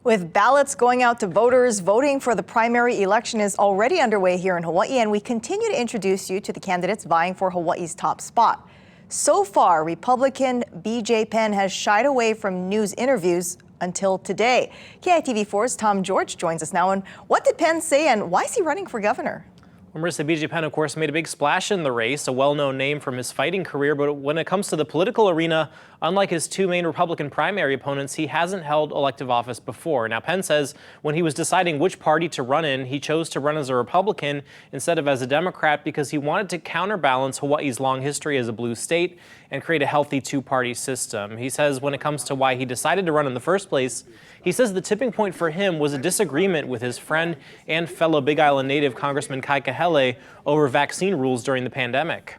With ballots going out to voters, voting for the primary election is already underway here in Hawaii, and we continue to introduce you to the candidates vying for Hawaii's top spot. So far, Republican BJ Penn has shied away from news interviews until today. KITV4's Tom George joins us now. And what did Penn say, and why is he running for governor? Well, Marissa, BJ Penn, of course, made a big splash in the race, a well-known name from his fighting career. But when it comes to the political arena, unlike his two main Republican primary opponents, he hasn't held elective office before. Now, Penn says when he was deciding which party to run in, he chose to run as a Republican instead of as a Democrat because he wanted to counterbalance Hawaii's long history as a blue state and create a healthy two-party system. He says when it comes to why he decided to run in the first place, he says the tipping point for him was a disagreement with his friend and fellow Big Island native Congressman Kaikahele over vaccine rules during the pandemic.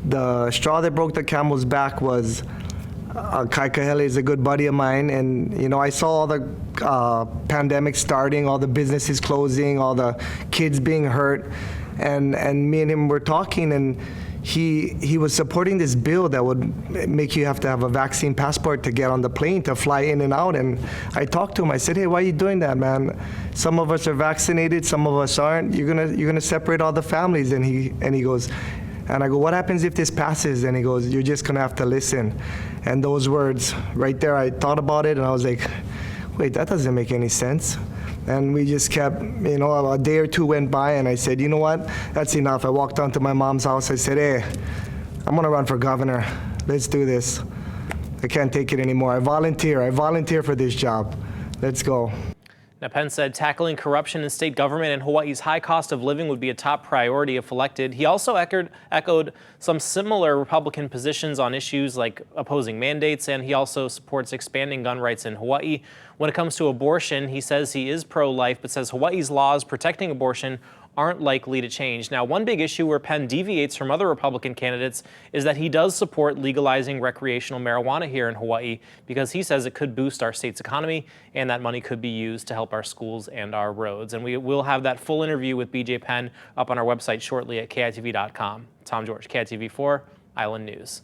The straw that broke the camel's back was Kaikahele is a good buddy of mine, and you know, I saw all the pandemic starting, all the businesses closing, all the kids being hurt, and me and him were talking, and he was supporting this bill that would make you have to have a vaccine passport to get on the plane to fly in and out. And I talked to him. I said, "Hey, why are you doing that, man? Some of us are vaccinated, some of us aren't. You're gonna separate all the families." And he goes. And I go, "What happens if this passes?" And he goes, "You're just gonna have to listen." And those words right there, I thought about it and I was like, wait, that doesn't make any sense. And we just kept, you know, a day or two went by and I said, you know what, that's enough. I walked down to my mom's house. I said, "Hey, I'm gonna run for governor. Let's do this. I can't take it anymore. I volunteer for this job. Let's go." Now, Penn said tackling corruption in state government and Hawaii's high cost of living would be a top priority if elected. He also echoed some similar Republican positions on issues like opposing mandates, and he also supports expanding gun rights in Hawaii. When it comes to abortion, he says he is pro-life, but says Hawaii's laws protecting abortion aren't likely to change. Now, one big issue where Penn deviates from other Republican candidates is that he does support legalizing recreational marijuana here in Hawaii because he says it could boost our state's economy and that money could be used to help our schools and our roads. And we will have that full interview with BJ Penn up on our website shortly at KITV.com. Tom George, KITV4, Island News.